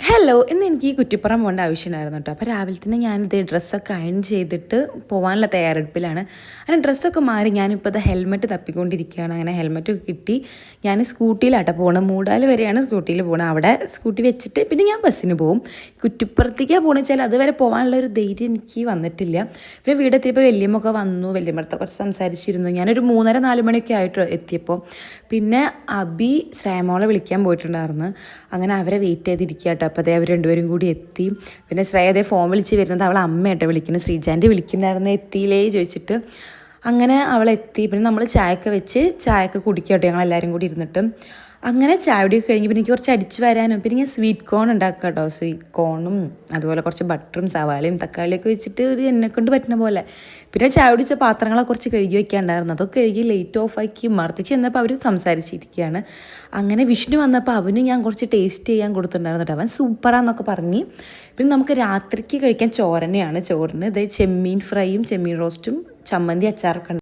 Hello ഇന്ന് എനിക്ക് ഈ കുറ്റിപ്പുറം പോകേണ്ട ആവശ്യമുണ്ടായിരുന്നു കേട്ടോ. അപ്പോൾ രാവിലെ തന്നെ ഞാനിത് ഡ്രസ്സൊക്കെ അയൺ ചെയ്തിട്ട് പോകാനുള്ള തയ്യാറെടുപ്പിലാണ്. അങ്ങനെ ഡ്രസ്സൊക്കെ മാറി ഞാനിപ്പോൾ ഇത് ഹെൽമെറ്റ് തപ്പിക്കൊണ്ടിരിക്കുകയാണ്. അങ്ങനെ ഹെൽമെറ്റൊക്കെ കിട്ടി. ഞാൻ സ്കൂട്ടിയിലാട്ടോ പോകണം. മൂടാൽ വരെയാണ് സ്കൂട്ടിയിൽ പോകണം. അവിടെ സ്കൂട്ടി വെച്ചിട്ട് പിന്നെ ഞാൻ ബസ്സിന് പോകും. കുറ്റിപ്പുറത്തേക്കാണ് പോകണമെന്ന് വെച്ചാൽ അതുവരെ പോകാനുള്ള ഒരു ധൈര്യം എനിക്ക് വന്നിട്ടില്ല. പിന്നെ വീടെത്തിയപ്പോൾ വല്യമ്മൊക്കെ വന്നു. വല്യമ്മടുത്ത് കുറച്ച് സംസാരിച്ചിരുന്നു. ഞാനൊരു 3:30-4 മണിയൊക്കെ ആയിട്ട് എത്തിയപ്പോൾ. പിന്നെ അബി ശ്രേമോളെ വിളിക്കാൻ പോയിട്ടുണ്ടായിരുന്നു. അങ്ങനെ അവരെ വെയിറ്റ് ചെയ്തിരിക്കുക കേട്ടോ. അപ്പോൾ അതേ അവർ രണ്ടുപേരും കൂടി എത്തി. പിന്നെ ശ്രേയ അതേ ഫോൺ വിളിച്ച് വരുന്നത് അവളെ അമ്മയായിട്ട് വിളിക്കുന്നത്. ശ്രീജാൻ്റെ വിളിക്കുന്നുണ്ടായിരുന്നു എത്തിയില്ലേ ചോദിച്ചിട്ട്. അങ്ങനെ അവളെത്തി. പിന്നെ നമ്മൾ ചായയൊക്കെ കുടിക്കട്ടെ ഞങ്ങളെല്ലാവരും കൂടി ഇരുന്നിട്ട്. അങ്ങനെ ചായ കുടിയൊക്കെ കഴിഞ്ഞ് പിന്നെ എനിക്ക് കുറച്ച് അടിച്ച് വരാനും പിന്നെ ഞാൻ സ്വീറ്റ് കോൺ ഉണ്ടാക്കുക കേട്ടോ. സ്വീറ്റ് കോണും അതുപോലെ കുറച്ച് ബട്ടറും സവാളയും തക്കാളിയൊക്കെ വെച്ചിട്ട് ഒരു എന്നെക്കൊണ്ട് പറ്റുന്ന പോലെ. പിന്നെ ചായ കുടിച്ച പാത്രങ്ങളൊക്കെ കുറച്ച് കഴുകി വയ്ക്കാണ്ടായിരുന്നു. അതൊക്കെ കഴുകി ലൈറ്റ് ഓഫാക്കി മർദ്ദിച്ച് ചെന്നപ്പോൾ അവർ സംസാരിച്ചിരിക്കുകയാണ്. അങ്ങനെ വിഷ്ണു വന്നപ്പോൾ അവന് ഞാൻ കുറച്ച് ടേസ്റ്റ് ചെയ്യാൻ കൊടുത്തിട്ടുണ്ടായിരുന്നു കേട്ടോ. അവൻ സൂപ്പറാന്നൊക്കെ പറഞ്ഞ്. പിന്നെ നമുക്ക് രാത്രിക്ക് കഴിക്കാൻ ചോറിന് ചെമ്മീൻ ഫ്രൈയും ചെമ്മീൻ റോസ്റ്റും ചമ്മന്തി അച്ചാറൊക്കെ ഉണ്ട്.